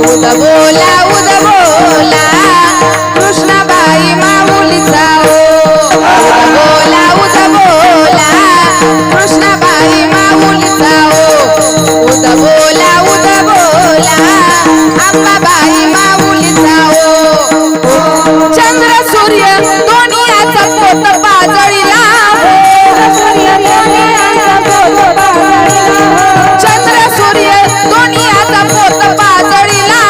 उद बोला कृष्णाबाई माऊलीचा उद बोला कृष्णाबाई माऊलीचा उद बोला अंबाबाई माऊलीचा चंद्र सूर्य दोन्हीचा पोत पाजळीला चंद्र सूर्य दोन्हीचा पोत पाजळीला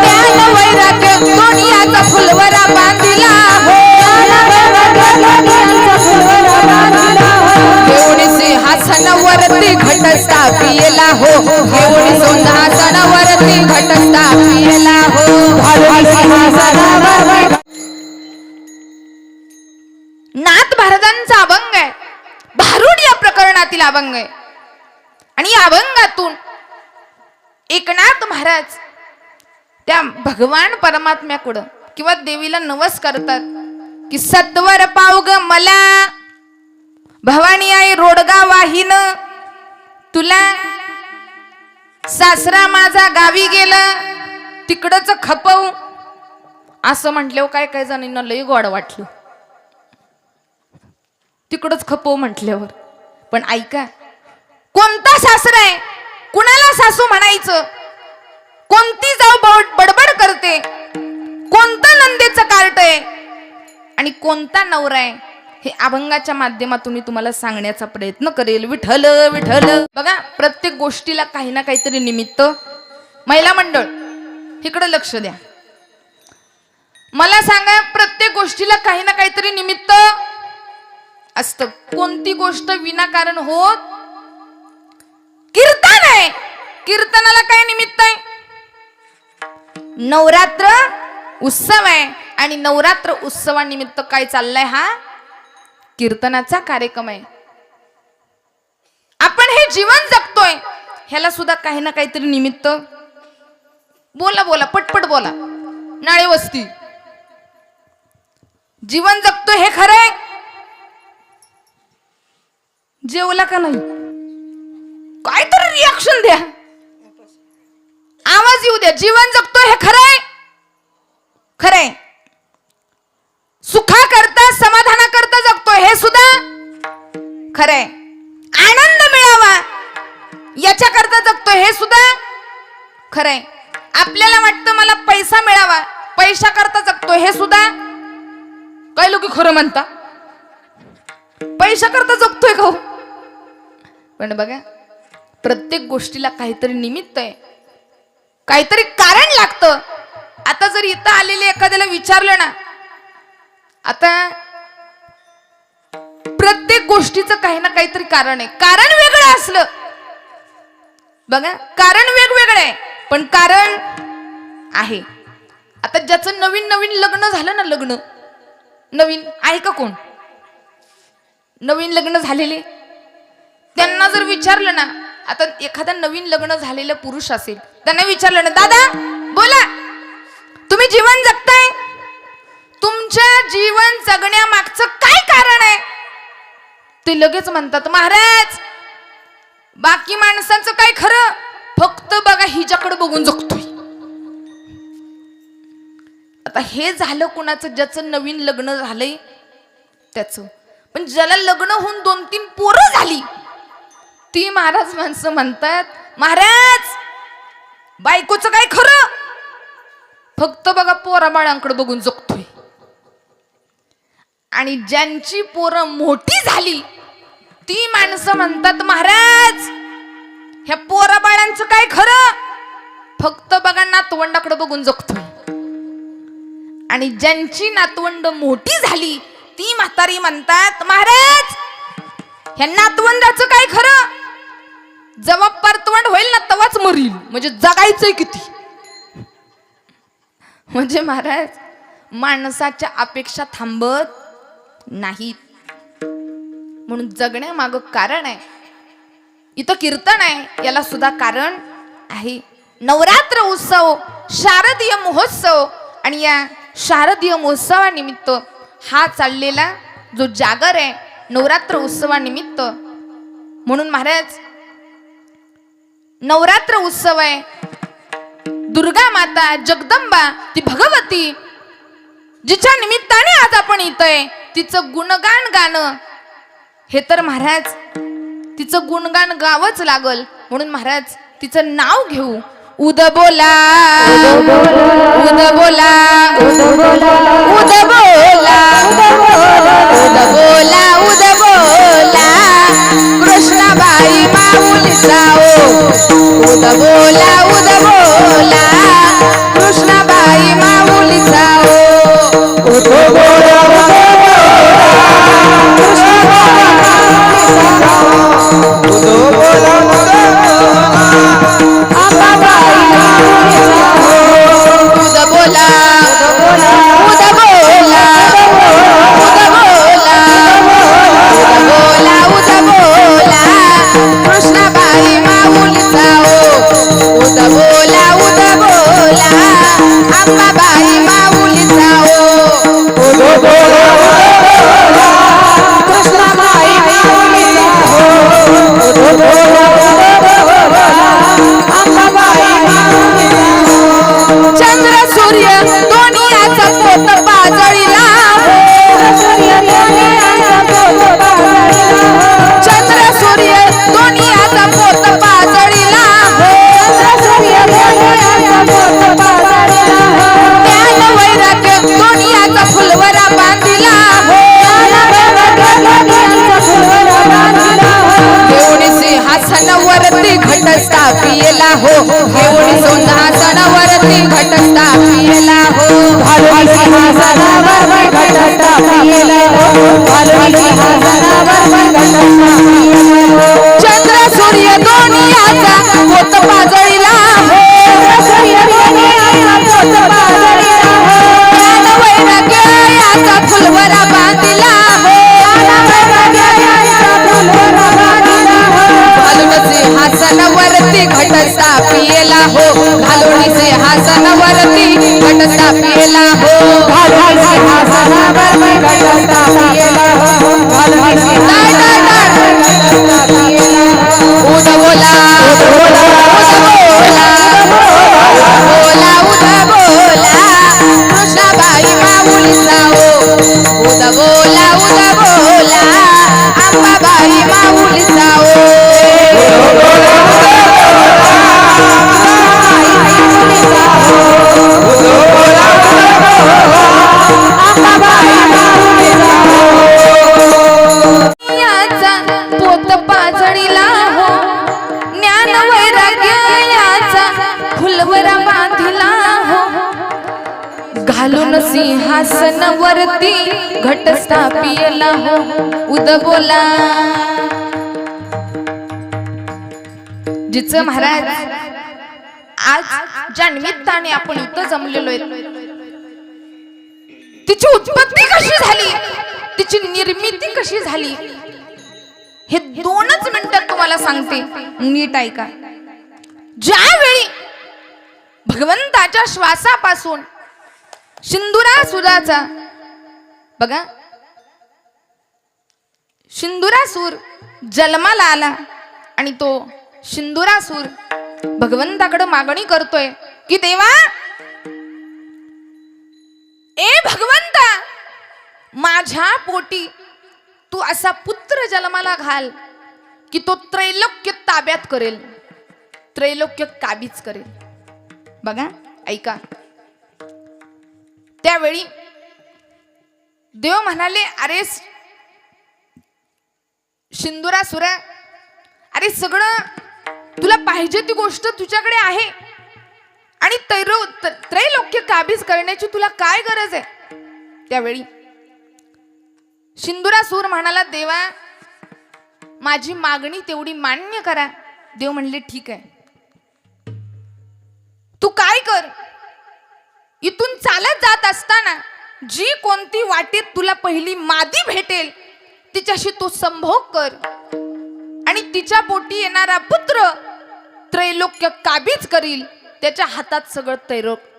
ज्ञान वैराग्य दोन्हीचा फुलवरा बांधिला घेऊन सिंहासनावरती घट स्थापिला हो घेऊन सिंहासनावरती घट स्थापिला हो नाथ महाराजांचा अभंग आहे भारुड या प्रकरणातील अभंग आहे आणि या अभंगातून एकनाथ महाराज त्या भगवान परमात्म्याकडं किंवा देवीला नवस करतात की सत्वर पाव ग मला भवानी आई रोडगा वाहीन तुला सासरा माझा गावी गेला तिकडच खपव असं म्हटल्यावर काय काय जणांना लई गोड वाटलं तिकडच खपव म्हटल्यावर पण ऐका कोणता सासरा आहे कुणाला सासू म्हणायचं कोणती जाऊ बडबड करते कोणतं नंदेचं कार्ट आहे आणि कोणता नवरा आहे हे अभंगाच्या माध्यमातून मी तुम्हाला सांगण्याचा प्रयत्न करेल विठ्ठल विठ्ठल बघा प्रत्येक गोष्टीला काही ना काहीतरी निमित्त महिला मंडळ इकडे लक्ष द्या मला सांगा प्रत्येक गोष्टीला काही ना काहीतरी निमित्त असतं कोणती गोष्ट विनाकारण होत कीर्तन आहे कीर्तनाला काय निमित्त आहे नवरात्र उत्सव आहे आणि नवरात्र उत्सवानिमित्त काय चाललंय हा कीर्तनाचा कार्यक्रम आहे आपण हे जीवन जगतोय ह्याला सुद्धा काही ना काहीतरी निमित्त बोला बोला पटपट बोला नाळे वस्ती जीवन जगतोय हे खरंय जेवला का नाही काहीतरी रिॲक्शन द्या आवाज येऊ द्या जीवन जगतोय हे खरंय खरंय सुखा करता समाधाना करता जगतोय हे सुद्धा खरंय आनंद मिळावा याच्या करता जगतोय हे सुद्धा खरंय आपल्याला वाटतं मला पैसा मिळावा पैसा करता जगतोय हे सुद्धा काही लोक खरं म्हणता पैसा करता जगतोय का पण बघा प्रत्येक गोष्टीला काहीतरी निमित्त आहे काहीतरी कारण लागतं आता जर इथं आलेले एखाद्याला विचारलं ना आता प्रत्येक गोष्टीचं काही ना काहीतरी कारण आहे कारण वेगळं असलं बघा कारण वेगवेगळं आहे पण कारण आहे आता ज्याचं नवीन नवीन लग्न झालं ना लग्न नवीन आहे का कोण नवीन लग्न झालेले त्यांना जर विचारलं ना आता एखादा नवीन लग्न झालेला पुरुष असेल त्यांना विचारलं ना दादा बोला तुम्ही जीवन जगताय तुमच्या जीवन जगण्यामागचं काय कारण आहे ते लगेच म्हणतात महाराज बाकी माणसांचं काय खरं फक्त बघा हिच्याकडे बघून जगतोय आता हे झालं कुणाचं ज्याचं नवीन लग्न झालंय त्याचं पण ज्याला लग्न होऊन 2-3 पोरं झाली ती महाराज माणसं म्हणतात महाराज बायकोचं काय खरं फक्त बघा पोरा बाळांकडे बघून जगतोय आणि ज्यांची पोरं मोठी झाली ती माणसं म्हणतात महाराज ह्या पोरा बाळांचं काय खरं फक्त बघा नातवंडाकडे बघून जगतोय आणि ज्यांची नातवंड मोठी झाली ती म्हातारी म्हणतात महाराज ह्या नातवंडाचं काय खरं जेव्हा परतवंड होईल ना तेव्हाच मरील म्हणजे जगायचंय किती म्हणजे महाराज माणसाच्या अपेक्षा थांबत नाहीत म्हणून जगण्यामागं कारण आहे इथं कीर्तन आहे याला सुद्धा कारण आहे नवरात्र उत्सव शारदीय महोत्सव आणि या शारदीय महोत्सवानिमित्त हा चाललेला जो जागर आहे नवरात्र उत्सवानिमित्त म्हणून महाराज नवरात्र उत्सव आहे. दुर्गा माता जगदंबा ती भगवती जिच्या निमित्ताने आज आपण इथंय तिचं गुणगान गाणं हे तर महाराज तिचं गुणगान गावंच लागल. म्हणून महाराज तिचं नाव घेऊ. उद बोला उद बोला उद बोला उद बोला उद बोला कृष्णाबाई माऊलीचा उद बोला कृष्णाबाई माऊलीचा उद बोला घटस्थापियला हो घेऊन सिंहासनावरती घटस्थापियला हो घालून सिंहासनावर घटस्थापियला हो घालून सिंहासनावर घटस्थापियला हो चंद्र सूर्य दोन्हीचा पोत पाजळीला हो सूर्य दोन्हीचा पोत पाजळीला हो ज्ञान वैराग्य याचा फुलवरा बांधिला हो ज्ञान वैराग्य याचा फुलवरा बांधिला हो घालून सिंहासनावरती घटस्थापियला हो घालून सिंहासनावरती घटस्थापियला हो घालून सिंहासनावर घटस्थापियला हो घालून सिंहासनावर घटस्थापियला उद बोला उद बोला उद बोला कृष्णाबाई माऊलीचा उद बोला अंबाबाई माऊलीचा पोत पाजळीला हो ज्ञान वैराग्य याचा फुलवरा बांधिला हो घालून सिंहासनावरती घटस्थापियला हो उद बोला. जिचं महाराज आज ज्या निमित्ताने आपण इथं जमलेलो आहे तिची उत्पत्ती कशी झाली तिची निर्मिती कशी झाली हे 2च मिनिटात तुम्हाला सांगते. नीट ऐका. ज्यावेळी भगवंताच्या श्वासापासून सिंदुरासुराचा बघा सिंदुरासूर जन्माला आला आणि तो सिंदुरासूर भगवंताकडे मागणी करतोय की देवा ए भगवंता माझ्या पोटी तू असा पुत्र जन्माला घाल की तो त्रैलोक्य ताब्यात करेल त्रैलोक्य काबीज करेल. बघा ऐका. त्यावेळी देव म्हणाले अरे सिंदुरासुरा अरे सगळं तुला पाहिजे ती गोष्ट तुझ्याकडे आहे आणि त्रैलोक्य काबीज करण्याची तुला काय गरज आहे. त्यावेळी सिंदुरासूर म्हणाला देवा माझी मागणी तेवढी मान्य करा. देव म्हणले ठीक आहे तू काय कर इथून चालत जात असताना जी कोणती वाटेत तुला पहिली मादी भेटेल तिच्याशी तू संभोग कर आणि तिच्या पोटी येणारा पुत्र त्रैलोक्य काबीज करील त्याच्या हातात सगळं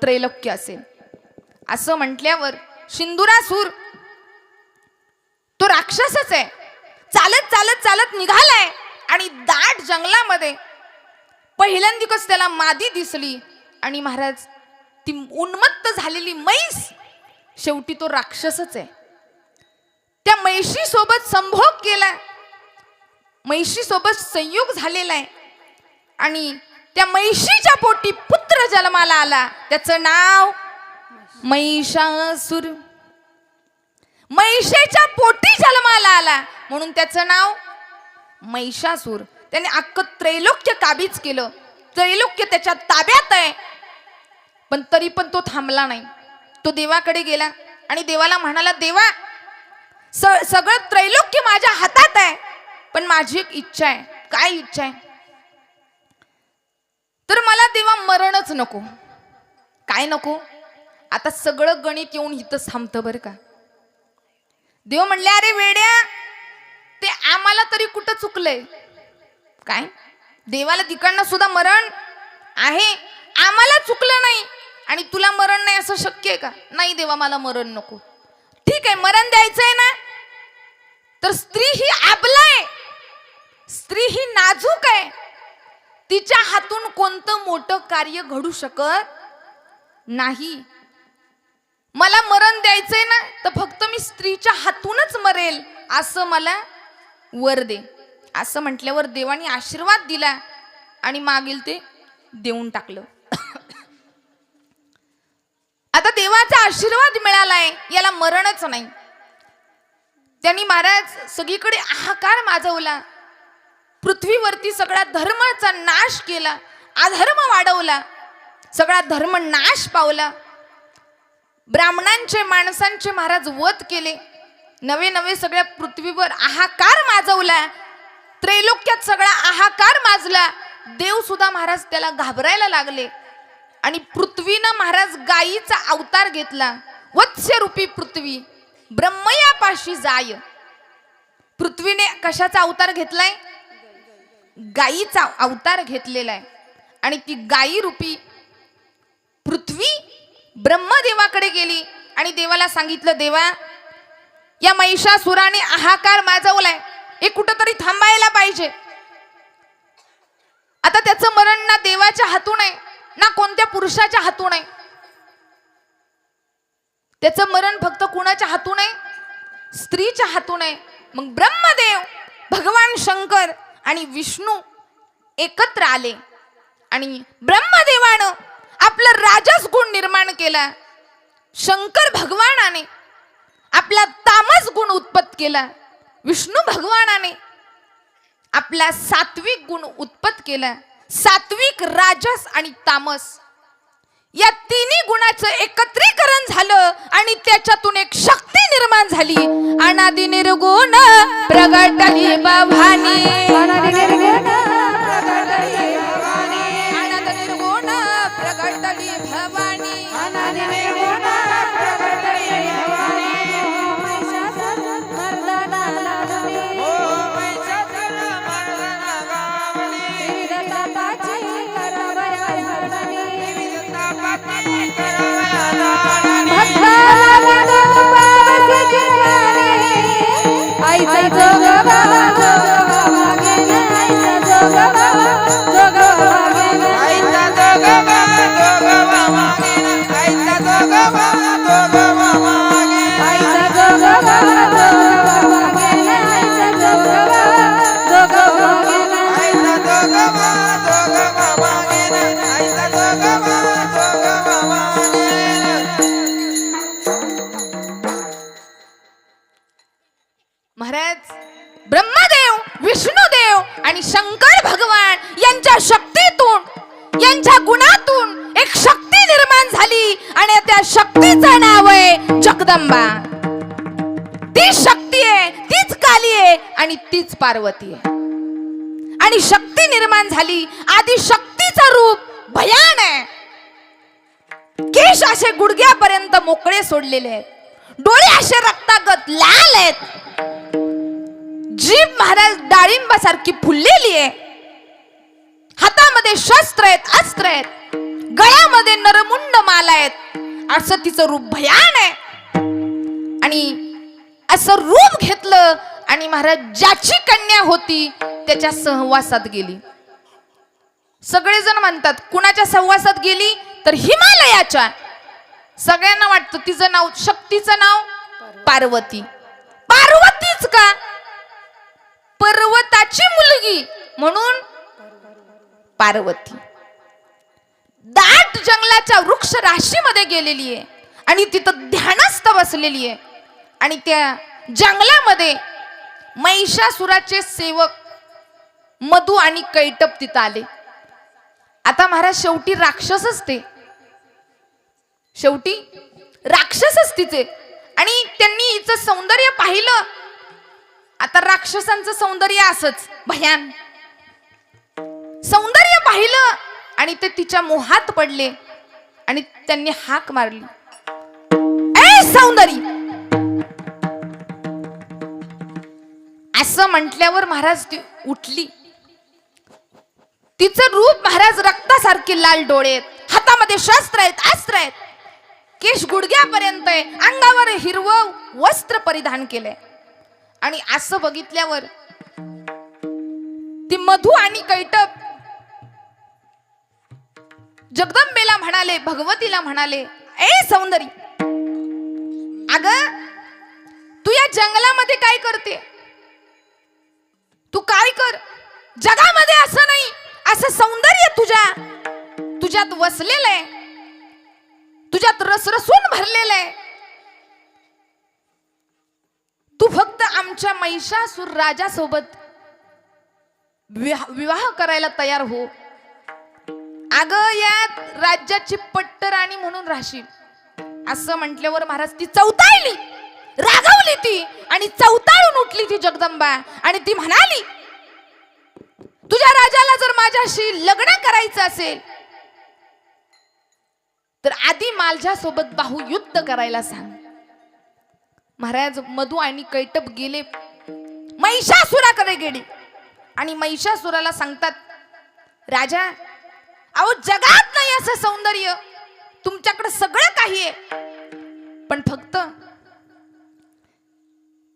त्रैलोक्य असेल. असं म्हटल्यावर सिंदुरासूर तो राक्षसच आहे चालत चालत चालत निघालाय आणि दाट जंगलामध्ये पहिल्यांदिकच त्याला मादी दिसली आणि महाराज ती उन्मत्त झालेली म्हैस, शेवटी तो राक्षसच आहे. त्या म्हैशी सोबत संभोग केला, म्हैशी सोबत संयोग झालेला आहे आणि त्या म्हैशीच्या पोटी पुत्र जन्माला आला. त्याचं नाव महिषासुर. महिषेच्या पोटी जन्माला आला म्हणून त्याचं नाव महिषासुर. त्याने अख्खं त्रैलोक्य काबीज केलं, त्रैलोक्य त्याच्या ताब्यात आहे. पण तरी पण तो थांबला नाही. तो देवाकडे गेला आणि देवाला म्हणाला, देवा सगळं त्रैलोक्य माझ्या हातात आहे, पण माझी एक इच्छा आहे. काय इच्छा आहे? तर मला देवा मरणच नको. काय नको? आता सगळं गणित येऊन इथं थांबतं बरं का. देव म्हणले, अरे वेड्या, ते आम्हाला तरी कुठं चुकलंय काय? देवाला तिकडनं सुद्धा मरण आहे, आम्हाला चुकलं नाही आणि तुला मरण नाही असं शक्य आहे का? नाही देवा, मला मरण नको. ठीक आहे, मरण द्यायचंय ना, तर स्त्री ही आबला आहे, स्त्री ही नाजूक आहे, तिच्या हातून कोणतं मोठं कार्य घडू शकत नाही. मला मरण द्यायचंय ना, तर फक्त मी स्त्रीच्या हातूनच मरेल असं मला वर दे. असं म्हटल्यावर देवाने आशीर्वाद दिला आणि मागील ते देऊन टाकलं. आता देवाचा आशीर्वाद मिळालाय, याला मरणच नाही. त्यांनी महाराज सगळीकडे हाहाकार माजवला, पृथ्वीवरती सगळा धर्माचा नाश केला, अधर्म वाढवला, सगळा धर्म नाश पावला. ब्राह्मणांचे माणसांचे महाराज वध केले, नवे नवे सगळ्या पृथ्वीवर हाहाकार माजवला, त्रैलोक्यात सगळा हाहाकार माजला. देव सुद्धा महाराज त्याला घाबरायला लागले आणि पृथ्वीनं महाराज गायीचा अवतार घेतला. वत्स्यरूपी पृथ्वी ब्रह्मयापाशी जाय. पृथ्वीने कशाचा अवतार घेतलाय? गायीचा अवतार घेतलेला आहे. आणि ती गायी रूपी पृथ्वी ब्रह्मदेवाकडे गेली आणि देवाला सांगितलं, देवा या महिषासुराने हाहाकार माजवलाय, हे कुठंतरी थांबायला पाहिजे. आता त्याचं मरण ना देवाच्या हातून आहे ना कोणत्या पुरुषाच्या हातून आहे. त्याचं मरण फक्त कुणाच्या हातून आहे? स्त्रीच्या हातून आहे. मग ब्रह्मदेव, भगवान शंकर आणि विष्णू एकत्र आले आणि ब्रह्मदेवानं आपला राजस गुण निर्माण केला. शंकर भगवानाने आपला तामस गुण उत्पन्न केला. विष्णू भगवानाने आपला सात्विक गुण उत्पन्न केला. सात्विक, राजस आणि तामस या तिन्ही गुणाचं एकत्रीकरण झालं आणि त्याच्यातून एक शक्ती निर्माण झाली. अनादि निर्गुण प्रगटली भवानी, अनादि निर्गुण प्रगटली भवानी, अनादि निर्गुण प्रगटली भवानी. महाराज ब्रह्मदेव, विष्णुदेव आणि शंकर भगवान यांच्या शक्तीतून, यांच्या गुणातून एक शक्ती निर्माण झाली आणि त्या शक्तीचं नाव आहे जगदंबा. ती शक्ती आहे, तीच काली आहे आणि तीच पार्वती आहे. आणि शक्ती निर्माण झाली. आधी शक्तीचं रूप भयान आहे. केश असे गुडघ्यापर्यंत मोकळे सोडलेले आहेत, डोळे असे रक्तागत लाल आहेत, जीभ महाराज डाळिंबासारखी फुललेली आहे, हातामध्ये शस्त्र आहेत, अस्त्र आहेत, गळ्यामध्ये नरमुंड माला आहेत. असं तिचं रूप भयान आहे. आणि असं रूप घेतलं आणि महाराज ज्याची कन्या होती त्याच्या सहवासात गेली. सगळेजण म्हणतात कुणाच्या सहवासात गेली तर हिमालयाच्या. सगळ्यांना वाटतं तिचं नाव, शक्तीचं नाव पार्वती. पार्वतीच का? पर्वताची मुलगी म्हणून पार्वती. दाट जंगलाच्या वृक्ष राशीमध्ये गेलेली आहे आणि तिथं ध्यानस्थ बसलेली आहे. आणि त्या जंगलामध्ये महिषासुराचे सेवक मधु आणि कैटप तिथं आले. आता महाराज शेवटी राक्षसच ते, शेवटी राक्षसच तिचे. आणि त्यांनी हिचं सौंदर्य पाहिलं. आता राक्षसांचं सौंदर्य असंच भयान. सौंदर्य पाहिलं आणि ते तिच्या मोहात पडले आणि त्यांनी हाक मारली, ए सौंदर्य. असं म्हटल्यावर महाराज ती उठली. तिचं रूप महाराज रक्तासारखे लाल डोळे आहेत, हातामध्ये शस्त्र आहेत, अस्त्र आहेत, केश गुडघ्यापर्यंत आहे, अंगावर हिरवं वस्त्र परिधान केलंय. आणि असं बघितल्यावर ती मधु आणि कैटप जगदंबेला म्हणाले, भगवतीला म्हणाले, ए सौंदर्य, अगं तू या जंगलामध्ये काय करते? तू काय कर, जगामध्ये असं नाही, असं सौंदर्य तुझ्यात वसलेलं आहे, तुझ्यात रसरसून भरलेलं आहे. तू फक्त आमच्या महिषासुर राजासोबत विवाह करायला तयार हो. अगं या राज्याची पट्टराणी म्हणून राहशील. असं म्हटल्यावर महाराज ती चौताळली, रागावली ती आणि चौताळून उठली ती जगदंबा. आणि ती म्हणाली, तुझ्या राजाला जर माझ्याशी लग्न करायचं असेल तर आधी माझ्यासोबत बाहुयुद्ध करायला सांग. महाराज मधु आणि कैटप गेले, महिषासुराकडे गेले आणि महिषासुराला सांगतात, राजा अहो जगात नाही असं सौंदर्य, तुमच्याकडे सगळं काही आहे, पण फक्त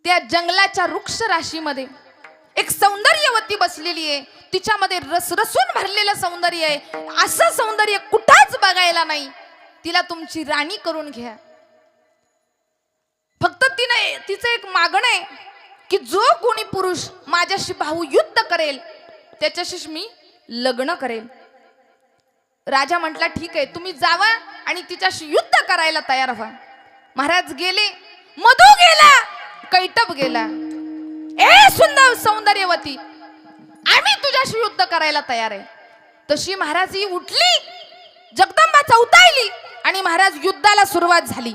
त्या जंगलाच्या वृक्ष राशीमध्ये एक सौंदर्यवती बसलेली आहे, तिच्यामध्ये रसरसून भरलेलं सौंदर्य आहे, असं सौंदर्य कुठंच बघायला नाही. तिला तुमची राणी करून घ्या. फक्त तिचं एक मागणं आहे की जो कोणी पुरुष माझ्याशी बाहुयुद्ध करेल त्याच्याशी मी लग्न करेल. राजा म्हटला, ठीक आहे, तुम्ही जावा आणि तिच्याशी युद्ध करायला तयार व्हा. महाराज गेले, मधु गेला, कैटप गेला. ए सुंदर सौंदर्यवती, आम्ही तुझ्याशी युद्ध करायला तयार आहे. तशी महाराज ही उठली, जगदंबा चौताळली आणि महाराज युद्धाला सुरुवात झाली.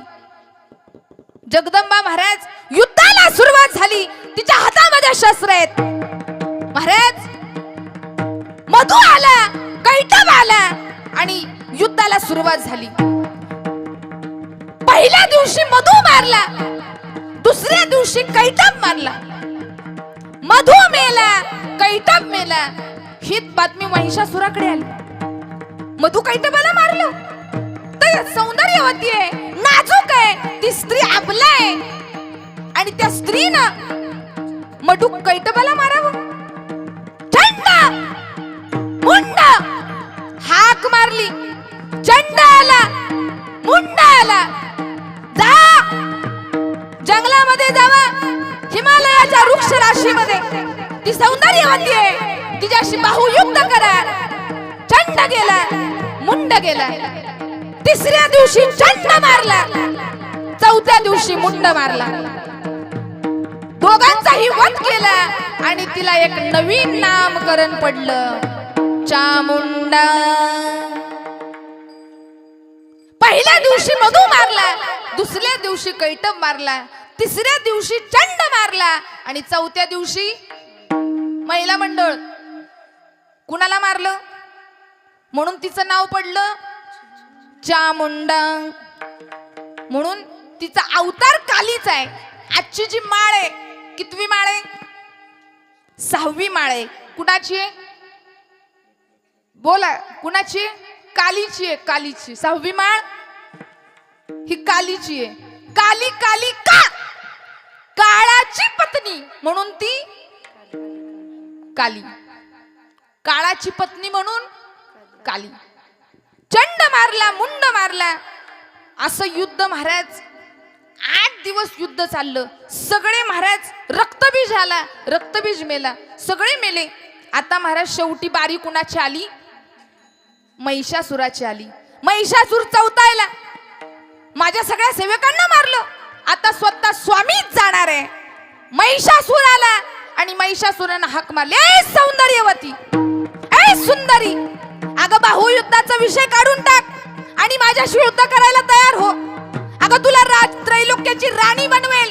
जगदंबा महाराज युद्धाला सुरुवात झाली. तिच्या हातामध्ये शस्त्र आहेत. महाराज मधु आला, कैटप आला आणि युद्धाला सुरुवात झाली. पहिल्या दिवशी मधु मारला, दुसऱ्या दिवशी कैटप मारला. मधु मेला, कैटप मेला. ही बातमी महिषासुराकडे आली. मधु कैटपाला मारलं, तर सौंदर्यवती आहे, नाजूक आहे, ती स्त्री आपला आहे आणि त्या स्त्रीनं मधु कैटपाला मारावं. चंडा मुंडा हाक मारली, चंड आला, मुंडा आला, जा जंगलामध्ये जावा, हिमालयाच्या वृक्ष राशीमध्ये ती सौंदर्यवती आहे, तिच्याशी बाहुयुद्ध करा. चंड गेला, मुंड गेला. तिसऱ्या दिवशी चंड मारला, चौथ्या दिवशी मुंड मारला. दोघांचाही वध केला आणि तिला एक नवीन नामकरण पडलं, चामुंडा. पहिल्या दिवशी मधु मारला, दुसऱ्या दिवशी कैटप मारला, तिसऱ्या दिवशी चंड मारला आणि चौथ्या दिवशी महिला मंडळ. कुणाला मारलं म्हणून तिचं नाव पडलं चामुंडा. म्हणून तिचा अवतार कालीचा आहे. आजची जी माळ आहे, कितवी माळ आहे? 6वी माळ आहे. कुणाची आहे? बोला, कुणाची? कालीची आहे. कालीची 6वी माळ ही कालीची आहे. काली काली का? काळाची पत्नी म्हणून ती काली. काळाची पत्नी म्हणून काली. चंड मारला, मुंड मारला, असं युद्ध महाराज 8 दिवस युद्ध चाललं. सगळे महाराज रक्तबीज आला, रक्तबीज मेला, सगळे मेले. आता महाराज शेवटी बारी कुणाची आली? महिषासुराची आली. महिषासुर चौथायला माझ्या सगळ्या सेवकांना मारलं, आता स्वतः स्वामीच जाणार आहे. महिषासुर आला आणि महिषासुरानं हाक मारली, ए सौंदर्यवती, ए सुंदरी, अगं बाहुयुद्धाचा विषय काढून टाक आणि माझ्याशी युद्ध करायला तयार हो. अगं तुला त्रैलोक्याची राणी बनवेल,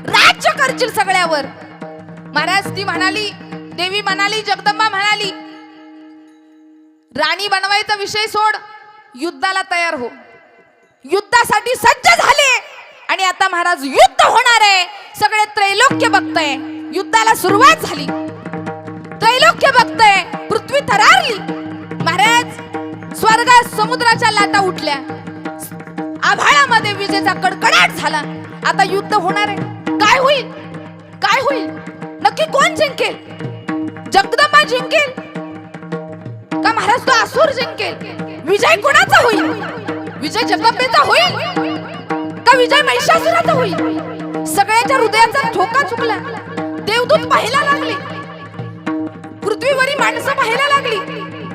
राज्य करशील सगळ्यावर. महाराज ती म्हणाली, देवी म्हणाली, जगदंबा म्हणाली, राणी बनवायचा विषय सोड, युद्धाला तयार हो. युद्धासाठी सज्ज झाले आणि आता महाराज युद्ध होणार आहे. सगळे त्रैलोक्य बघतय, युद्धाला सुरुवात झाली. त्रैलोक्य बघतय, पृथ्वी थरारली. महाराज स्वर्गात समुद्राच्या लाटा उठल्या, आभाळामध्ये विजेचा कडकडाट झाला. आता युद्ध होणार आहे. काय होईल? काय होईल? नक्की कोण जिंकेल? जगदंबा जिंकेल का महाराज तो असुर जिंकेल? विजय कोणाचा होईल? विजय जगदंबेचा होईल का विजय महिषासुराचा होईल? सगळ्याच्या हृदयाचा ठोका चुकला. देवदूत पाहायला लागले, पृथ्वीवरील माणसं पाहायला लागली,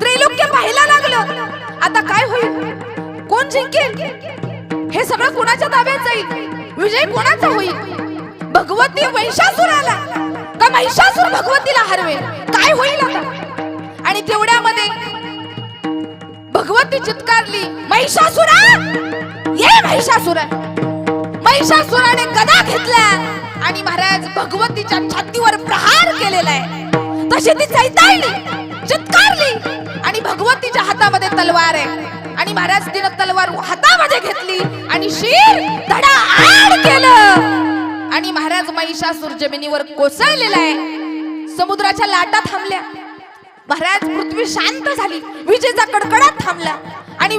त्रैलोक्य पाहायला लागलं. आता काय होईल? कोण जिंकेल? हे सगळं कोणाच्या ताब्यात जाईल? विजय कोणाचा होईल? भगवती महिषासुराला का महिषासुर भगवतीला हरवेल? काय होईल आता? आणि तेवढ्यामध्ये भगवती चित्कारली, महिषासुरा, ये महिषासुरा. महिषासुराने गदा घेतला आणि महाराज भगवतीच्या छातीवर प्रहार केलेला आहे. तशी ती चैताळली, चित्कारली आणि भगवतीच्या हातामध्ये तलवार आहे. आणि महाराज तिनं तलवार हातामध्ये घेतली आणि शीर धडाआड केलं आणि महाराज महिषासुर जमिनीवर कोसळलेला आहे. समुद्राच्या लाटा थांबल्या. महाराज पृथ्वी शांत झाली, विजेचा कडकडाट थांबला आणि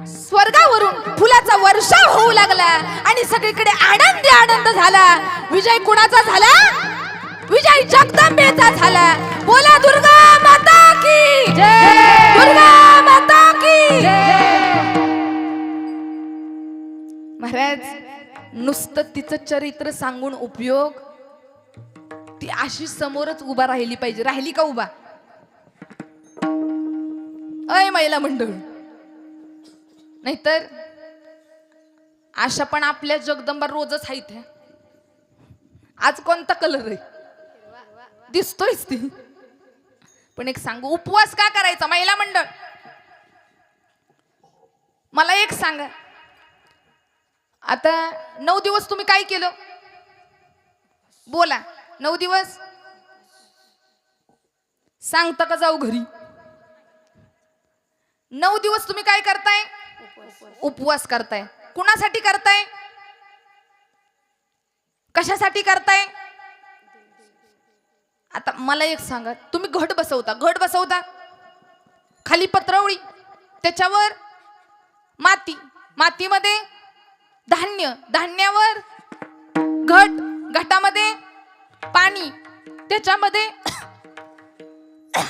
स्वर्गावरून फुलाचा वर्षाव होऊ लागला आणि सगळीकडे आनंदी आनंद झाला. विजय कुणाचा झाला? विजय जगदंबेचा झाला. बोला दुर्गा माता की जय, दुर्गा माता की जय. महाराज नुसतं तिचं चरित्र सांगून उपयोग, ती अशी समोरच उभा राहिली पाहिजे. राहिली का उभा? अय महिला मंडळ, नाहीतर अशा पण आपल्या जगदंबा रोजच आहेत. आज कोणता कलर आहे? दिसतोयच ती. पण एक सांगू, उपवास का करायचा महिला मंडळ? मला एक सांगा, आता 9 दिवस तुम्ही काय केलं? बोला. 9 दिवस सांगता का जाऊ घरी? 9 दिवस तुम्ही काय करताय? उपवास करताय. कुणासाठी करताय? कशासाठी करताय? आता मला एक सांगा, तुम्ही घट बसवता, खाली पत्रवळी, त्याच्यावर माती, मातीमध्ये धान्य, धान्यावर घट, घटामध्ये पाणी, त्याच्यामध्ये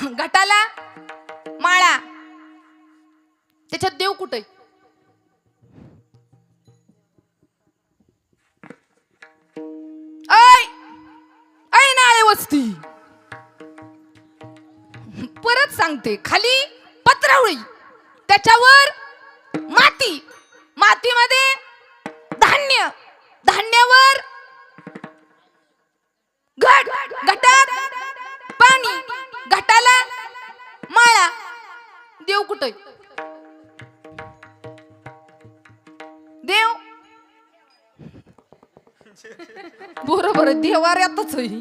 घटाला माळा, त्याच्यात देव कुठे? ऐ नाळे वस्ती. परत सांगते, खाली पत्रावळी, त्याच्यावर माती, मातीमध्ये धान्य, धान्यावर घट, घटात पाणी, घटाला माळा, देव कुठे? देव बरोबर, देवाऱ्यातच आहे.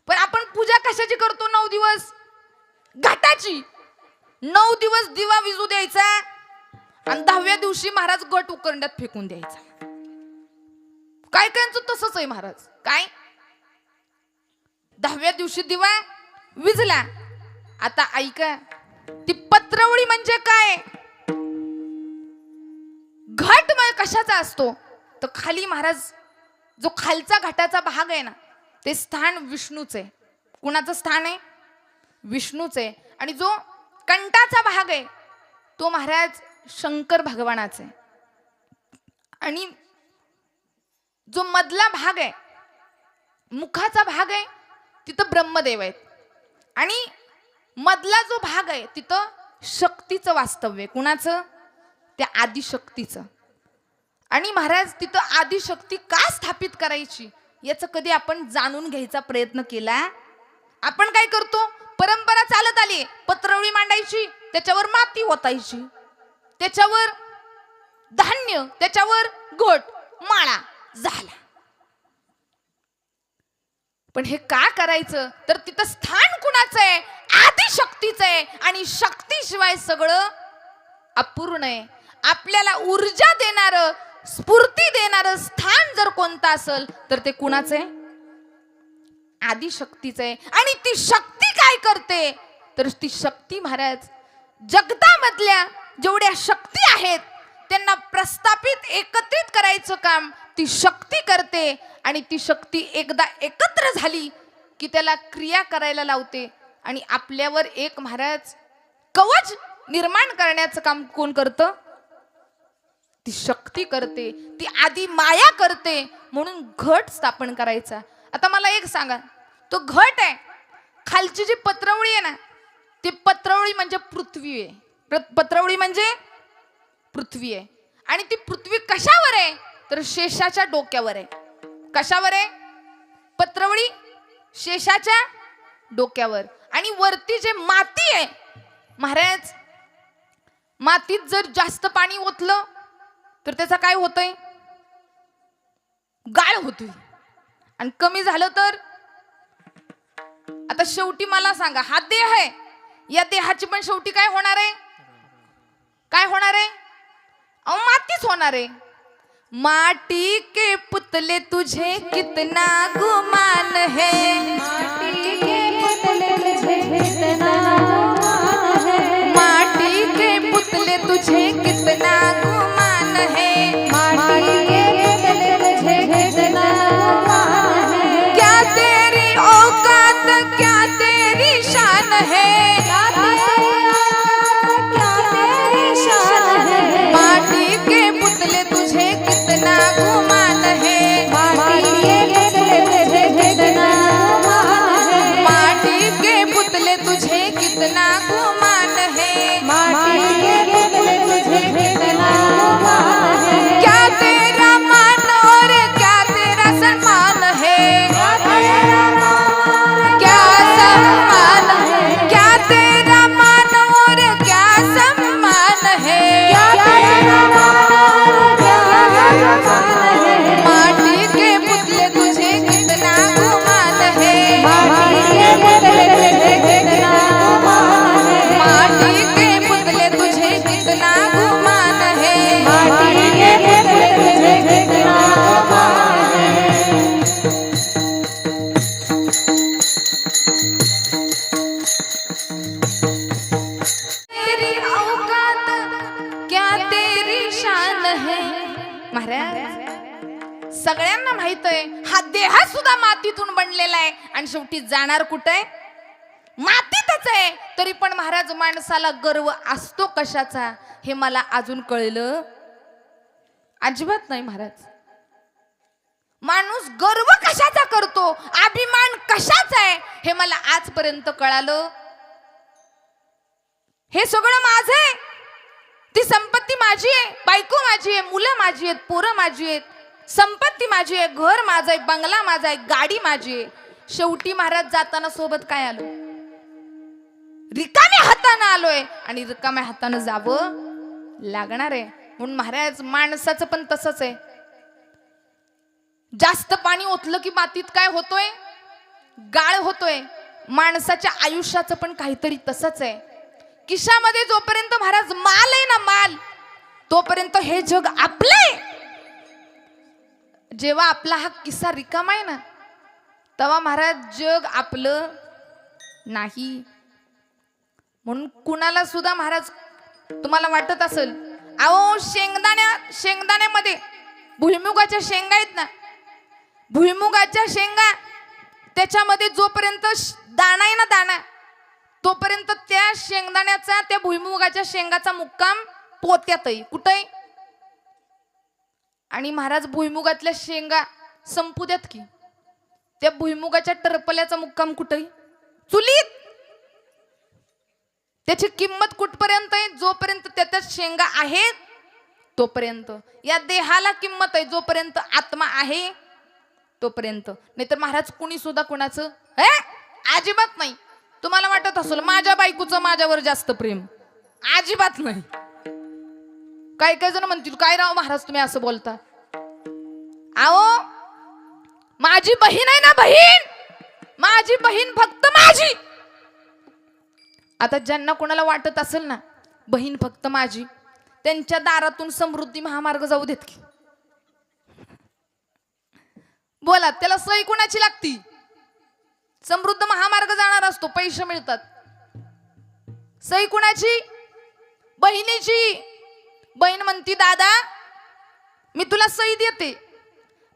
पण आपण पूजा कशाची करतो? 9 दिवस घटाची. 9 दिवस दिवा विजू द्यायचा आणि 10व्या दिवशी महाराज गट उकरंड्यात फेकून द्यायचा. काय कायचं तसंच आहे महाराज. काय 10व्या दिवशी दिवा विजला. आता ऐका, ती पत्रवळी म्हणजे काय? घट कशाचा असतो? तर खाली महाराज जो खालचा घटाचा भाग आहे ना, ते स्थान विष्णूच आहे. कुणाचं स्थान आहे? विष्णूच आहे. आणि जो कंठाचा भाग आहे तो महाराज शंकर भगवानाचा आहे, आणि जो मधला भाग आहे मुखाचा भाग आहे तिथं ब्रह्मदेव आहेत, आणि मधला जो भाग आहे तिथं शक्तीचं वास्तव्य आहे. कुणाचं? त्या आदिशक्तीचं. आणि महाराज तिथं आदिशक्ती का स्थापित करायची याचं कधी आपण जाणून घ्यायचा प्रयत्न केला? आपण काय करतो? परंपरा चालत आली, पत्रवळी मांडायची, त्याच्यावर माती ओतायची, त्याच्यावर धान्य, त्याच्यावर घट, माळा, झाला. पण हे का करायचं? तर तिथं स्थान कुणाचं आहे? आदिशक्तीचं आहे, आणि शक्तीशिवाय सगळं अपूर्ण आहे. आपल्याला ऊर्जा देणारं, स्फूर्ती देणारं स्थान जर कोणतं असेल तर ते कुणाचं आहे? आदिशक्तीचं आहे. आणि ती शक्ती काय करते? तर ती शक्ती महाराज जगतामधल्या जेवढ्या शक्ती आहेत त्यांना प्रस्थापित एकत्रित करायचं काम ती शक्ती करते, आणि ती शक्ती एकदा एकत्र झाली की त्याला क्रिया करायला लावते, आणि आपल्यावर एक महाराज कवच निर्माण करण्याचं काम कोण करतं? ती शक्ती करते, ती आधी माया करते. म्हणून घट स्थापन करायचा. आता मला एक सांगा, तो घट आहे, खालची जी पत्रवळी आहे ना, ती पत्रवळी म्हणजे पृथ्वी आहे. पत्रवळी म्हणजे पृथ्वी आहे, आणि ती पृथ्वी कशावर आहे? तर शेषाच्या डोक्यावर आहे. कशावर आहे? पत्रवळी शेषाच्या डोक्यावर. आणि वरती जे माती आहे महाराज, मातीत जर जास्त पाणी ओतलं तर त्याचा काय होतंय? गाळ होतोय. आणि कमी झालं तर? आता शेवटी मला सांगा, हा देह आहे, या देहाची पण शेवटी काय होणार आहे? काय होणार आहे? मातीच होणार आहे. माटी के पुतले तुझे कितना गुमान है, माटी के पुतले तुझे कितना गुमान है, माटी के पुतले तुझे कितना गुमान है, माटी के पुतले तुझे कितना गुमान है, क्या तेरी औकात, क्या तेरी शान है, क्या तेरी शान है, माटी के पुतले तुझे कितना गुमान है, माटी के पुतले तुझे कितना गुमान है, माटी के पुतले तुझे कितना गुमान है, माटी के पुतले तुझे कितना गुमान है, क्या तेरा मान और क्या तेरा सम्मान है, क्या सम्मान है, क्या तेरा मान और क्या सम्मान है, क्या तेरा मान और क्या सम्मान है, माटी के पुतले तुझे कितना गुमान है, माटी के पुतले तुझे कितना गुमान है, माटी के पुतले तुझे कितना गुमान है, माटी के पुतले तुझे कितना गुमान है. तेरी औकात क्या तेरी शान है. महाराज सगळ्यांना माहित आहे हा देह सुद्धा मातीतून बनलेला आहे, आणि शेवटी जाणार कुठे? मातीतच आहे. तरी पण महाराज माणसाला गर्व असतो कशाचा हे मला अजून कळलं अजिबात नाही. महाराज माणूस गर्व कशाचा करतो, अभिमान कशाचा आहे हे मला आजपर्यंत कळालं. हे सगळं माझं आहे, ती संपत्ती माझी आहे, बायको माझी आहे, मुलं माझी आहेत, पोरं माझी आहेत, संपत्ती माझी आहे, घर माझं आहे, बंगला माझा आहे, गाडी माझी आहे. शेवटी महाराज जाताना सोबत काय आलो? रिकाम्या हाताने आलोय, आणि रिकाम्या हाताने जावं लागणार आहे. म्हणून महाराज माणसाचं पण तसंच आहे. जास्त पाणी ओतलं की मातीत काय होतोय? गाळ होतोय. माणसाच्या आयुष्याचं पण काहीतरी तसंच आहे. किशामध्ये जोपर्यंत महाराज माल आहे ना, माल, तोपर्यंत हे जग आपलंय. जेव्हा आपला हा किस्सा रिकामा आहे ना, तेव्हा महाराज जग आपलं नाही. म्हणून कुणाला सुद्धा महाराज तुम्हाला वाटत असेल, अहो शेंगदाण्यामध्ये भुईमुगाच्या शेंगा आहेत ना, भुईमुगाच्या शेंगा त्याच्यामध्ये जोपर्यंत दाणा आहे ना, दाणा तोपर्यंत त्या शेंगदाण्याचा, त्या भुईमुगाच्या शेंगाचा मुक्काम पोत्यातही कुठे. आणि महाराज भुईमुगातल्या शेंगा संपू द्यात की, त्या भुईमुगाच्या टरपल्याचा मुक्काम कुठे, चुलीत. त्याची किंमत कुठपर्यंत आहे, जोपर्यंत त्याच्यात शेंगा आहेत तोपर्यंत. या देहाला किंमत आहे जोपर्यंत आत्मा आहे तोपर्यंत. नाहीतर महाराज कुणी सुद्धा कुणाचं अजिबात नाही. तुम्हाला वाटत असेल माझ्या बायकोचं माझ्यावर जास्त प्रेम, अजिबात नाही. काही काही जण म्हणतील काय राव महाराज तुम्ही असं बोलता. आओ माझी बहीण आहे ना, बहीण, माझी बहीण फक्त माझी. आता ज्यांना कोणाला वाटत असेल ना बहीण फक्त माझी, त्यांच्या दारातून समृद्धी महामार्ग जाऊ देत की. बोला त्याला सही कोणाची लागती. समृद्ध महामार्ग जाणार असतो, पैसे मिळतात. सही कुणाची, बहिणीची. बहीण म्हणती दादा मी तुला सही देते,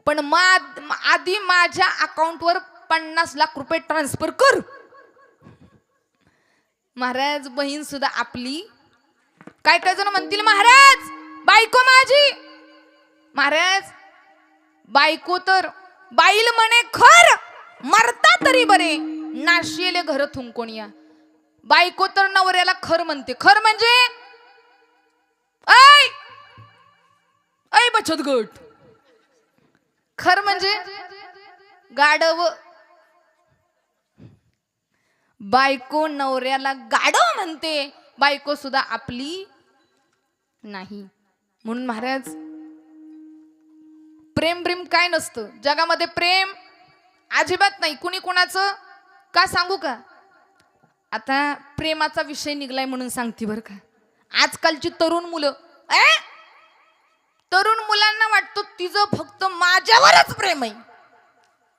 पण आधी माझ्या अकाउंटवर 50 लाख रुपये ट्रान्सफर कर. महाराज बहीण सुद्धा आपली. काय काय जण म्हणतील महाराज बायको माझी. महाराज बायको तर बाईल म्हणे खर, मरता तरी बरे, नाशिले घर थुंकोनिया. बायको तर नवऱ्याला खर म्हणते. खर म्हणजे ऐ ऐ बचत गट. खर म्हणजे गाढव. बायको नवऱ्याला गाढव म्हणते, बायको सुद्धा आपली नाही. म्हणून महाराज प्रेम ब्रेम काय नसतं जगामध्ये. प्रेम अजिबात नाही कुणी कुणाचं. का सांगू का, आता प्रेमाचा विषय निघलाय म्हणून सांगते बरं का. आजकालची तरुण मुलं, तरुण मुलांना वाटतं तिचं फक्त माझ्यावरच प्रेम आहे.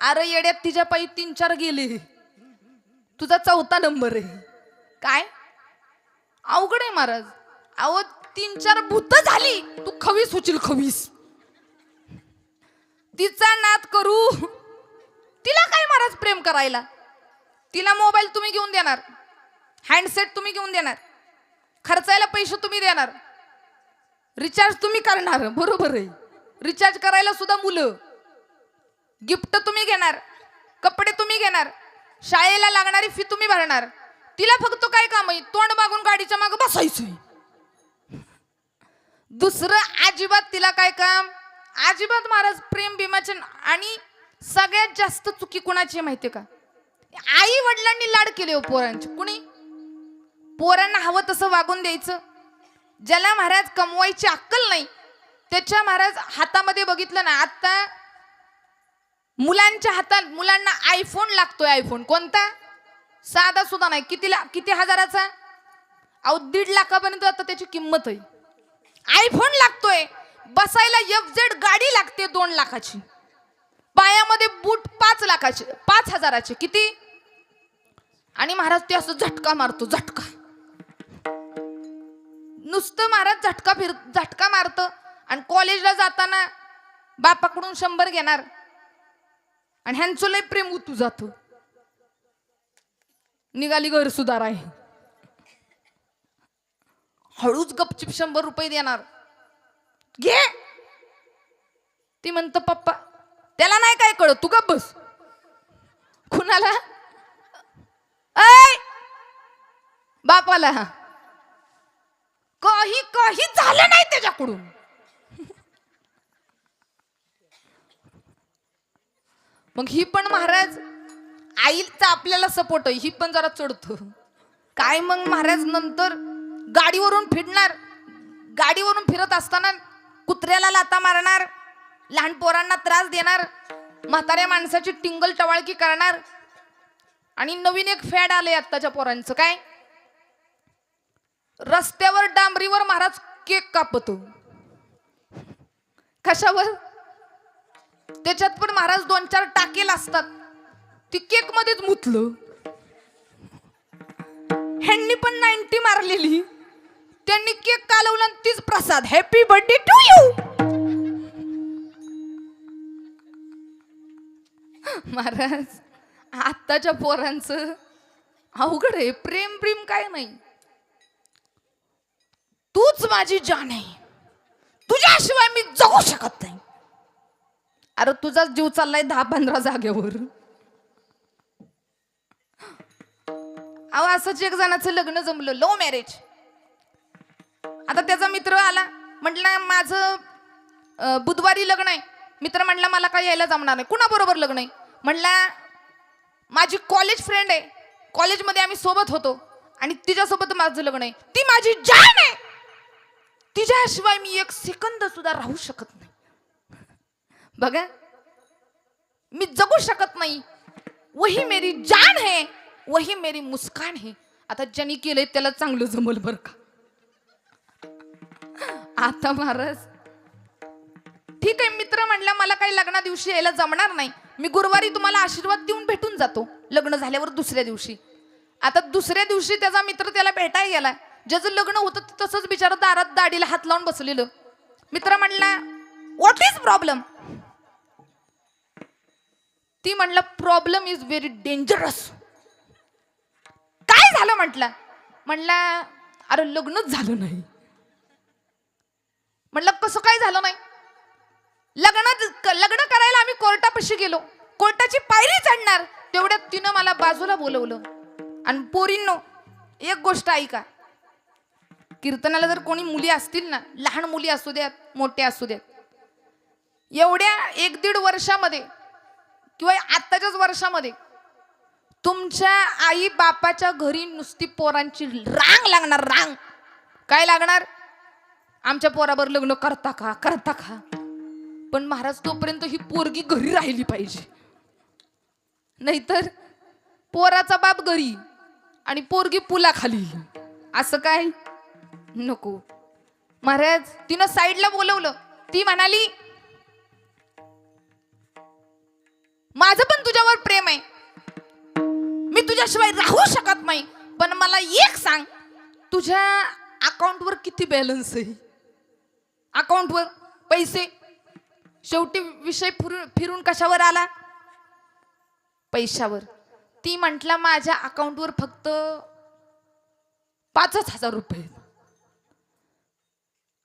अरे येड्यात तिच्या पायी 3-4 गेले, तुझा 4था नंबर आहे. काय अवघड आहे महाराज. अहो 3-4 भूत झाली, तू खवीस होशील खवीस. तिचा नाद करू, तिला काय महाराज प्रेम करायला. तिला मोबाईल तुम्ही घेऊन देणार, हँडसेट तुम्ही घेऊन देणार, खर्चायला पैसे तुम्ही देणार, रिचार्ज तुम्ही करणार. बरोबर आहे, रिचार्ज करायला सुद्धा मुलं. गिफ्ट तुम्ही घेणार, कपडे तुम्ही घेणार, शाळेला लागणारी फी तुम्ही भरणार. तिला फक्त काय काम आहे, तोंड मागून गाडीच्या मागे बसायचंय. दुसरं अजिबात तिला काय काम, अजिबात. महाराज प्रेम भीमाचे. आणि सगळ्यात जास्त चुकी कुणाची माहितीये का, आई वडिलांनी लाड केले हो पोरांचे. कुणी पोरांना हवं तसं वागून द्यायचं. ज्याला महाराज कमवायची अक्कल नाही त्याच्या महाराज हातामध्ये बघितलं ना, आता मुलांच्या हातात मुलांना आयफोन लागतोय. आयफोन कोणता, साधा सुद्धा नाही. किती हजाराचा, अहो 1.5 लाखापर्यंत आता त्याची किंमत आहे. आयफोन लागतोय. बसायला FZ गाडी लागते 2 लाखाची. पायामध्ये बूट 5 लाखाचे, 5,000चे. किती. आणि महाराज ते असं झटका मारतो, झटका. नुसतं महाराज झटका मारत. आणि कॉलेजला जाताना बापाकडून 100 घेणार. आणि ह्यांचं लय प्रेम उतू जातो. निघाली घर सुधार आहे, हळूच गपचिप 100 रुपये देणार. घे. ती म्हणत पप्पा त्याला नाही काय कळत, तू गप बस. कुणाला, ऐ बापाला. काही झालं नाही त्याच्याकडून. मग ही पण महाराज आईचा आपल्याला सपोर्ट आहे, ही पण जरा चढतो. काय मग महाराज नंतर गाडीवरून फिरत असताना कुत्र्याला लाता मारणार, लहान पोरांना त्रास देणार, म्हाताऱ्या माणसाची टिंगल टवाळकी करणार. आणि नवीन एक फॅड आले आत्ताच्या पोरांचं. काय, रस्त्यावर डांबरीवर महाराज केक कापतो. कशावर, त्याच्यात पण महाराज 2-4 टाकेल असतात. ती केक मध्येच मुतलं. ह्यांनी पण 90 मारलेली, त्यांनी केक कालवला आणि तीच प्रसाद, हॅपी बर्थडे टू यू. महाराज आत्ताच्या पोरांचं अवघड आहे. प्रेम प्रेम काय नाही. तूच माझी जान आहे, तुझ्याशिवाय मी जगू शकत नाही. अरे तुझाच जीव चाललाय 10-15 जागेवर. अहो असंच एक जणाचं लग्न जमलं, लव्ह मॅरेज. आता त्याचा मित्र आला, म्हटलं माझं बुधवारी लग्न आहे. मित्र म्हटला मला काय यायला जमणार नाही. कुणाबरोबर लग्न आहे? म्हणला माझी कॉलेज फ्रेंड आहे, कॉलेजमध्ये आम्ही सोबत होतो आणि तिच्यासोबत माझं लग्न आहे. ती माझी जान आहे, तिच्याशिवाय मी एक सेकंद सुद्धा राहू शकत नाही. बघा, मी जगू शकत नाही. वही मेरी जान है, वही मेरी मुस्कान है. आता ज्यांनी केलंय त्याला चांगलं जमल बर का. आता महाराज ठीक आहे, मित्र म्हणला मला काही लग्ना दिवशी यायला जमणार नाही, मी गुरुवारी तुम्हाला आशीर्वाद देऊन भेटून जातो. लग्न झाल्यावर दुसऱ्या दिवशी. आता दुसऱ्या दिवशी त्याचा मित्र त्याला भेटायला गेला. ज्याचं लग्न होतं तसंच बिचारा दारात दाढीला हात लावून बसलेलं. मित्र म्हणला व्हॉट इज प्रॉब्लेम? ती म्हणला प्रॉब्लेम इज व्हेरी डेंजरस. काय झालं म्हटलं? म्हणला अरे लग्नच झालं नाही. म्हणलं कसं काय झालं नाही? लग्न करायला आम्ही कोर्टापाशी गेलो, कोर्टाची पायरी चढणार तेवढ्यात तिनं मला बाजूला बोलवलं. आणि पोरींनो एक गोष्ट ऐका, कीर्तनाला जर कोणी मुली असतील ना, लहान मुली असू द्यात मोठ्या असू द्यात, एवढ्या 1-1.5 वर्षामध्ये किंवा आत्ताच्याच वर्षामध्ये तुमच्या आई बापाच्या घरी नुसती पोरांची रांग लागणार. रांग काय लागणार? आमच्या पोराबर लग्न करता का, करता का? पण महाराज तोपर्यंत ही पोरगी घरी राहिली पाहिजे, नाहीतर पोराचा बाप घरी आणि पोरगी पुलाखाली. असं काय नको. महाराज तिनं साईडला बोलवलं. ती म्हणाली माझं पण तुझ्यावर प्रेम आहे, मी तुझ्याशिवाय राहू शकत नाही, पण मला एक सांग तुझ्या अकाउंटवर किती बॅलन्स आहे? अकाउंटवर पैसे. शेवटी विषय फिरून कशावर आला? पैशावर. ती म्हटला माझ्या अकाउंटवर फक्त 5,000 रुपये.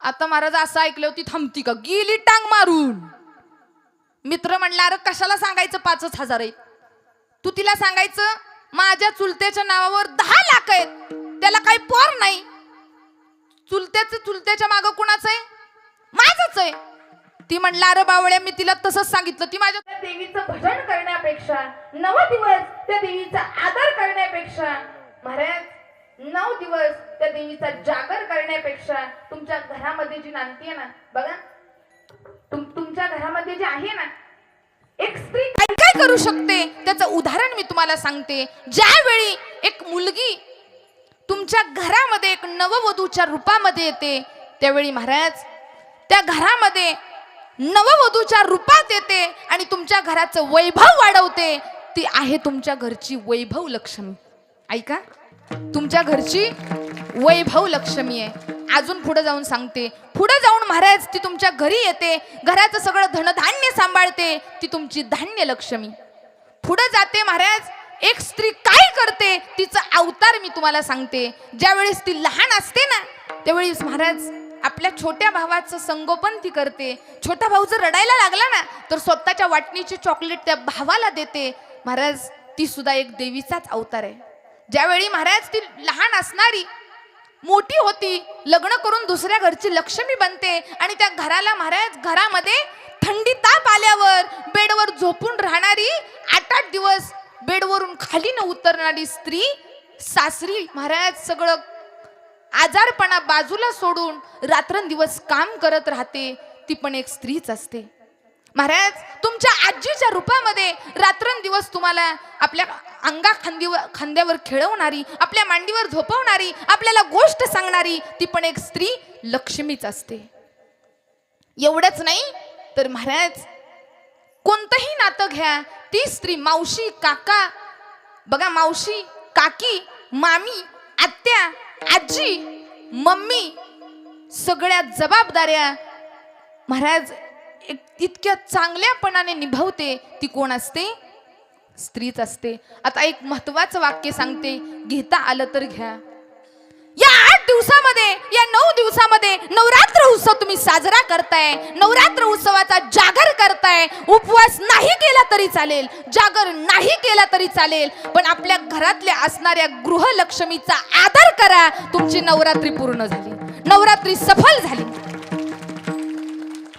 आता महाराज असं ऐकलं ती थांबती का? गेली टांग मारून. मित्र म्हणला अरे कशाला सांगायचं 5,000 आहेत? तू तिला सांगायचं माझ्या चुलत्याच्या नावावर 10 लाख आहेत, त्याला काही पोर नाही. चुलत्याच्या मागं कुणाचं आहे? माझंच आहे. ती म्हणला अरे बावळ्या मी तिला तसंच सांगितलं. ती माझ्या देवीचं भजन करण्यापेक्षा 9 दिवस त्या देवीचा आदर करण्यापेक्षा, महाराज 9 दिवस त्या देवीचा जागर करण्यापेक्षा तुमच्या घरामध्ये जी नांदती आहे ना, बघा तुमच्या घरामध्ये जे आहे ना, एक स्त्री काय काय करू शकते त्याचं उदाहरण मी तुम्हाला सांगते. ज्यावेळी एक मुलगी तुमच्या घरामध्ये एक नववधूच्या रूपामध्ये येते, त्यावेळी महाराज त्या घरामध्ये नववधूच्या रूपात येते आणि तुमच्या घराचं वैभव वाढवते. ती आहे तुमच्या घरची वैभव लक्ष्मी. ऐका, तुमच्या घरची वैभव लक्ष्मी आहे. अजून पुढे जाऊन सांगते. पुढे जाऊन महाराज ती तुमच्या घरी येते, घराचं सगळं धनधान्य सांभाळते, ती तुमची धान्य लक्ष्मी. पुढे जाते महाराज. एक स्त्री काय करते तिचा अवतार मी तुम्हाला सांगते. ज्यावेळेस ती लहान असते ना, त्यावेळेस महाराज आपल्या छोट्या भावाचं संगोपन ती करते. छोटा भाऊ जर रडायला लागला ना, तर स्वतःच्या वाटणीची चॉकलेट त्या भावाला देते. महाराज ती सुद्धा एक देवीचाच अवतार आहे. ज्यावेळी महाराज ती लहान असणारी मोठी होती, लग्न करून दुसऱ्या घरची लक्ष्मी बनते आणि त्या घराला महाराज घरामध्ये थंडी ताप आल्यावर बेडवर झोपून राहणारी, 8-8 दिवस बेडवरून खाली न उतरणारी स्त्री सासरी महाराज सगळं आजारपणा बाजूला सोडून रात्रंदिवस काम करत राहते. ती पण एक स्त्रीच असते. महाराज तुमच्या आजीच्या रूपामध्ये रात्रंदिवस तुम्हाला आपल्या खांद्यावर खेळवणारी, आपल्या मांडीवर झोपवणारी, आपल्याला गोष्ट सांगणारी, ती पण एक स्त्री लक्ष्मीच असते. एवढंच नाही तर महाराज कोणतंही नातं घ्या, ती स्त्री मावशी काका, बघा मावशी काकी मामी आत्या आजी मम्मी सगळ्या जबाबदाऱ्या महाराज इतक्या चांगल्यापणाने निभावते. ती कोण असते? स्त्रीच असते. आता एक महत्वाचं वाक्य सांगते, घेता आलं तर घ्या. या 8 दिवसामध्ये, या 9 दिवसामध्ये नवरात्र उत्सव तुम्ही साजरा करताय. नवरात्र उत्सवाचा जागर करताय. उपवास नाही केला तरी चालेल, जागर नाही केला तरी चालेल, पण आपल्या घरातल्या असणाऱ्या गृहलक्ष्मीचा आदर करा. तुमची नवरात्री पूर्ण झाली, नवरात्री सफल झाली.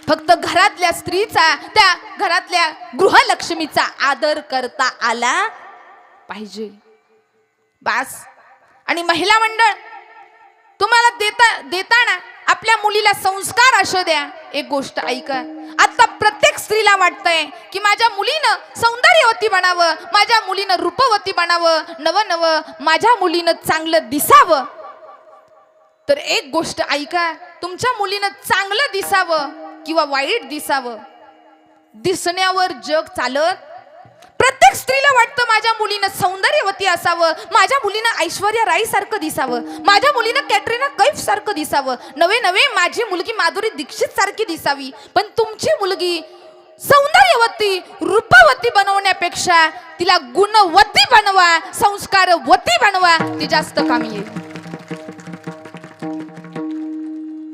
फक्त घरातल्या स्त्रीचा, त्या घरातल्या गृहलक्ष्मीचा आदर करता आला पाहिजे, बास. आणि महिला मंडळ, तुम्हाला देताना आपल्या मुलीला संस्कार असू द्या. एक गोष्ट ऐका, आता प्रत्येक स्त्रीला वाटतंय की माझ्या मुलीनं सौंदर्यवती बनावं, माझ्या मुलीनं रूपवती बनावं, नव माझ्या मुलीनं चांगलं दिसावं. तर एक गोष्ट ऐका, तुमच्या मुलीनं चांगलं दिसावं किंवा वाईट दिसावं, दिसण्यावर जग चालत. प्रत्येक स्त्रीला वाटतं माझ्या मुलीनं सौंदर्यवती असावं, माझ्या मुलीनं ऐश्वर्या राय सारखं दिसावं, माझ्या मुलीनं कॅटरीना कैफ सारखं दिसावं, नवे माझी मुलगी माधुरी दीक्षित सारखी दिसावी. पण तुमची मुलगी सौंदर्यवती, रूपवती बनवण्यापेक्षा तिला गुणवती बनवा, संस्कारवती बनवा, ती जास्त कामी येईल.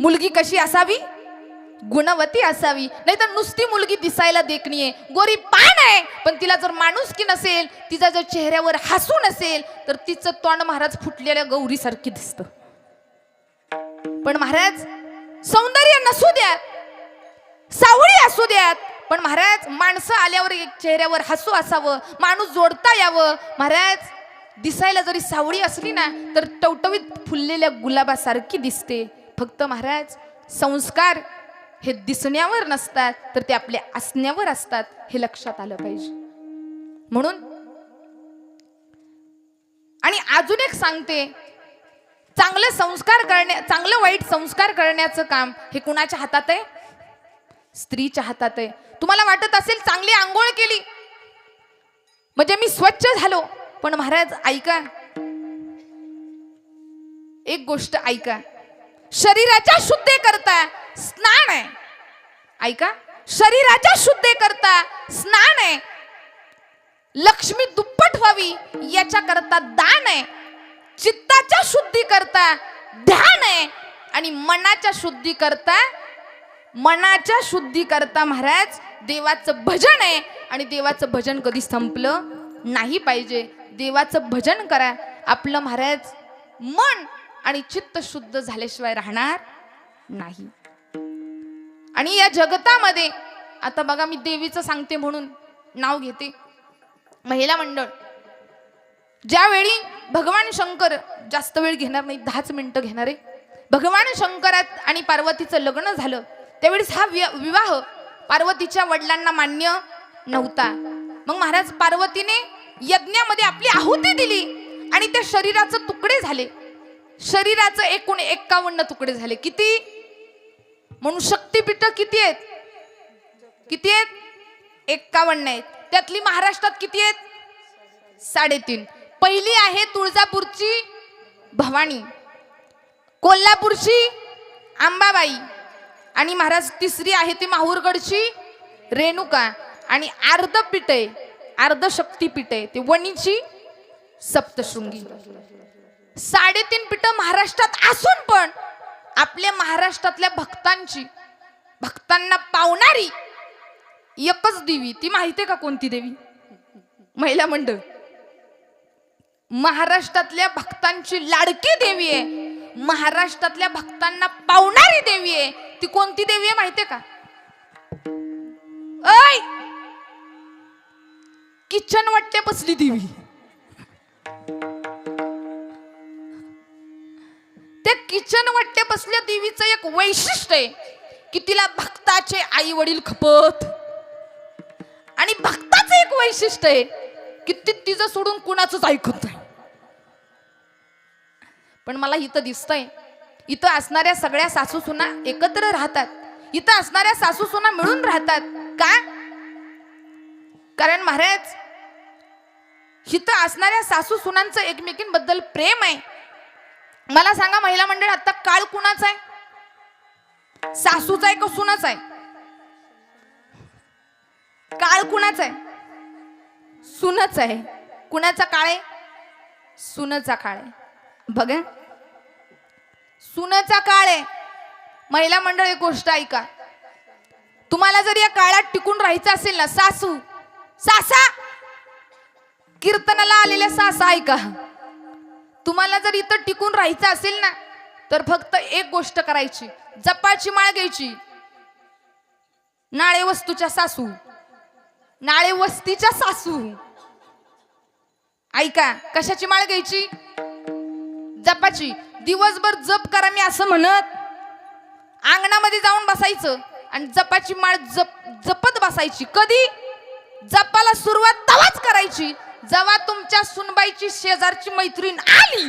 मुलगी कशी असावी? गुणवती असावी. नाहीतर नुसती मुलगी दिसायला देखणी आहे, गोरी पान आहे, पण तिला जर माणुसकी नसेल, तिचा जर चेहऱ्यावर हसू नसेल, तर तिचं तोंड महाराज फुटलेल्या गौरी सारखी दिसतं. पण महाराज सौंदर्य नसू द्यात, सावळी असू द्यात, पण महाराज माणसं आल्यावर एक चेहऱ्यावर हसू असावं, माणूस जोडता यावं. महाराज दिसायला जरी सावळी असली ना, तर टवटवीत फुललेल्या गुलाबासारखी दिसते. फक्त महाराज संस्कार हे दिसण्यावर नसतात, तर ते आपल्या असण्यावर असतात, हे लक्षात आलं पाहिजे. म्हणून आणि अजून एक सांगते, चांगलं वाईट संस्कार करण्याचं काम हे कुणाच्या हातात आहे? स्त्रीच्या हातात आहे. तुम्हाला वाटत असेल चांगली आंघोळ केली म्हणजे मी स्वच्छ झालो, पण महाराज ऐका, एक गोष्ट ऐका, शरीराच्या शुद्धीकरता स्नान आहे. ऐका, शरीराच्या शुद्धीकरता स्नान आहे. लक्ष्मी दुप्पट व्हावी याच्याकरता दान आहे. चित्ताच्या शुद्धीकरता ध्यान आहे. आणि मनाच्या शुद्धीकरता महाराज देवाचं भजन आहे. आणि देवाचं भजन कधी संपलं नाही पाहिजे. देवाचं भजन करा. आपलं महाराज मन आणि चित्त शुद्ध झाल्याशिवाय राहणार नाही. आणि या जगतामध्ये आता बघा, मी देवीचं सांगते म्हणून नाव घेते. महिला मंडळ, ज्यावेळी भगवान शंकर, जास्त वेळ घेणार नाही, 10च मिनिटं घेणार आहे, भगवान शंकरात आणि पार्वतीचं लग्न झालं, त्यावेळेस हा विवाह पार्वतीच्या वडिलांना मान्य नव्हता. मग महाराज पार्वतीने यज्ञामध्ये आपली आहुती दिली आणि त्या शरीराचे तुकडे झाले. शरीराचं एकूण 51 तुकडे झाले. किती? म्हणून शक्तिपीठ किती आहेत? 51 आहेत. त्यातली महाराष्ट्रात किती आहेत? 3.5. पहिली आहे तुळजापूरची भवानी, कोल्हापूरची अंबाबाई, आणि महाराज तिसरी आहे ती माहूरगडची रेणुका, आणि अर्धपीठ आहे, अर्धशक्तीपीठ आहे ते वणीची सप्तशृंगी. 3.5 पीठ महाराष्ट्रात असून पण आपल्या महाराष्ट्रातल्या भक्तांना पावणारी एकच देवी, ती माहितीये का कोणती देवी? महिला मंडळ, महाराष्ट्रातल्या भक्तांची लाडकी देवी आहे, महाराष्ट्रातल्या भक्तांना पावणारी देवी आहे. ती कोणती देवी आहे माहितीये का? ऐ, किचन वाटते बसली देवी. त्या किचन वाटते बसल्या देवीचं एक वैशिष्ट्य आहे की तिला भक्ताचे आई वडील खपत. आणि भक्ताचं एक वैशिष्ट्य आहे की ती तिचं सोडून कुणाचंच ऐकत नाही. पण मला इथं दिसतंय, इथं असणाऱ्या सगळ्या सासू सुना एकत्र राहतात. इथं असणाऱ्या सासू सुना मिळून राहतात. का? कारण महाराज इथं असणाऱ्या सासू सुनांचं एकमेकींबद्दल प्रेम आहे. मला सांगा महिला मंडळ, आता काळ कुणाचा आहे? सासूचा आहे का सुनाचा आहे? काळ कुणाचा आहे? सुनच आहे. कुणाचा काळ आहे? सुनचा काळ आहे. बघा, सुनचा काळ आहे. महिला मंडळ एक गोष्ट ऐका, तुम्हाला जर या काळात टिकून राहायचं असेल ना, सासू सासा कीर्तनाला आलेल्या सासा ऐका, तुम्हाला जर इथं टिकून राहायचं असेल ना, तर फक्त एक गोष्ट करायची, जपाची माळ घ्यायची. नाळे वस्तूच्या सासू, नाळे वस्तीच्या सासू. ऐका, कशाची माळ घ्यायची? जपाची. दिवसभर जप करा मी असं म्हणत अंगणामध्ये जाऊन बसायचं आणि जपाची माळ जपत बसायची. कधी? जपाला सुरुवात तवाच करायची जेव्हा तुमच्या सुनबाईची शेजारची मैत्रीण आली